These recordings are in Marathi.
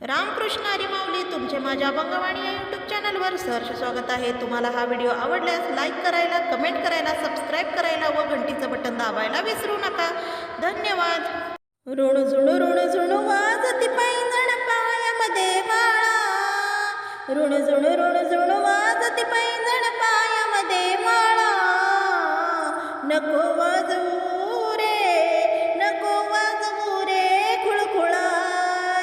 रामकृष्ण हरी माऊली तुमचे माझ्या अभंगवाणी या यूट्यूब चॅनलवर सहर्ष स्वागत आहे. तुम्हाला हा व्हिडिओ आवडल्यास लाईक करायला, कमेंट करायला, सबस्क्राईब करायला व घंटीचं बटन दाबायला विसरू नका. धन्यवाद. ऋण झुणू वाजती पैंजण पायामध्ये माळा. ऋण झुणू वाजती पैंजण पायामध्ये माळा. नको वाजवू रे, नको वाजवू रे खुळखुळा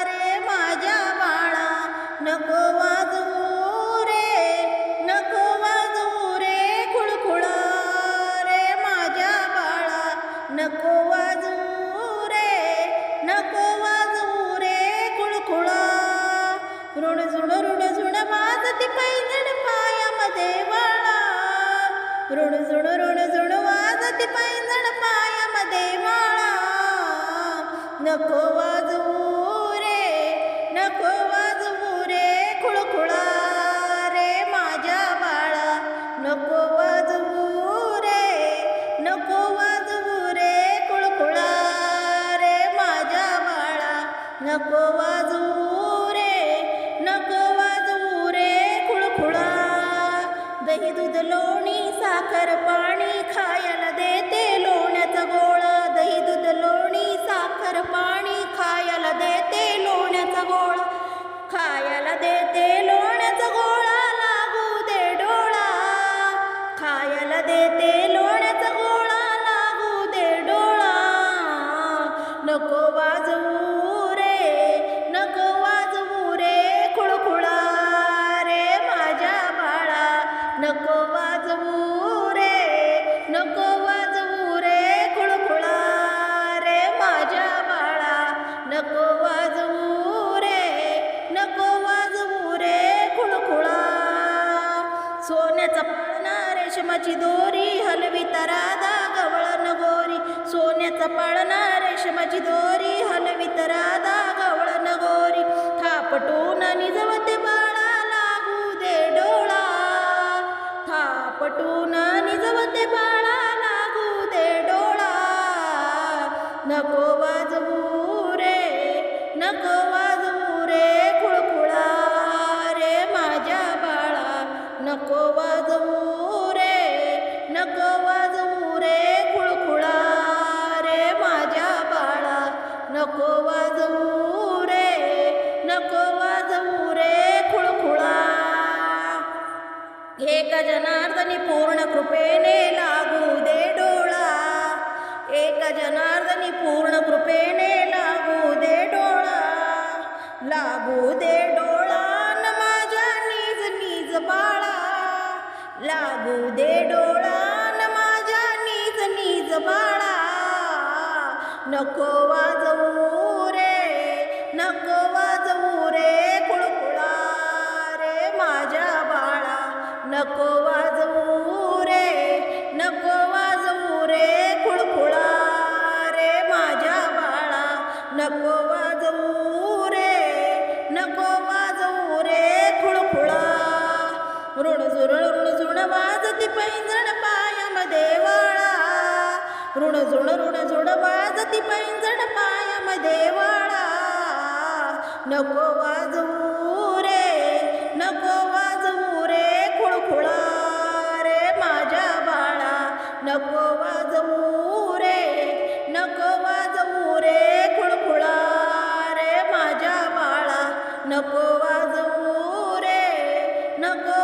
रे माझ्या बाळा. नको वाजवू रे, नको वाजवू रे खुळखुळा रे माझ्या बाळा. नको वाजवू रे, नको वाजवू रे खुळखुळा. ऋण झुण वाजती पैंजण पायामध्ये माळा. ऋण झुण वाजती पैंजण पायामध्ये माळा. नको वाजवू रे, नको वाजवू रे खुळखुळा रे माझ्या बाळा. नको वाजवू रे, नको वाजवू रे खुळखुळा रे माझ्या बाळा. नको वाजवू रे, नको वाजवू रे खुळखुळा. दही दूध लोणी साखर पाणी खायला देते लोण्याचा गोळा. दही दूध लोणी साखर पाणी खायला देते लोण्याचा गोळा. खायला देते लोण्याचा गोळा लागू दे डोळा. खायला देते लोण्याचा गोळा लागू दे डोळा. नको वाजवू रे, नको वाजवू रे खुळखुळा रे माझ्या बाळा. नको वाजवू रे, नको वाजवू रे खुळखुळा रे माझ्या बाळा. नको वाजवू रे, नको वाजवू रे खुळखुळा. सोन्याचा पाळणा रेशमाची दोरी हलविता राधा गवळण गोरी. सोन्याचा पाळणा रेशमाची दोरी हलविता राधा गवळण गोरी. थापटून निजवते बाळा लागू दे डोळा. थापटून निजवते बाळा लागू दे डोळा. नको वाजवू रे, नको वाजवू रे खुळखुळा रे माझ्या बाळा. नको वाजवू रे, नको वाजवू रे खुळखुळा रे माझ्या बाळा. नको वाजवू रे, नको वाजवू रे खुळखुळा. एका जनार्दनी पूर्ण कृपेने लागू दे डोळा. एका जनार्दनी पूर्ण कृपेने लागू दे डोळा. लागू दे डोळा न माझ्या निज निज बाळा. लागू दे डोळा न माझ्या निज निज बाळा. नको वाजवू रे, नको वाजवू रे खुळखुळा रे माझ्या बाळा. नको वाजवू रे, नको वाजवू रे खुळखुळा रे माझ्या बाळा. नको वाजवू रे, नको वाजवू रे खुळखुळा. ऋण झुण वाजती पैंजण पायामध्ये वाळा. ऋण झुण वाजती पैंजण पायामध्ये वाळा. नको वाजवू रे, नको वाजवू रे खुळखुळा रे माझ्या बाळा. नको वाजवू रे, नको वाजवू रे खुळखुळा रे माझ्या बाळा. नको वाजवू रे, नको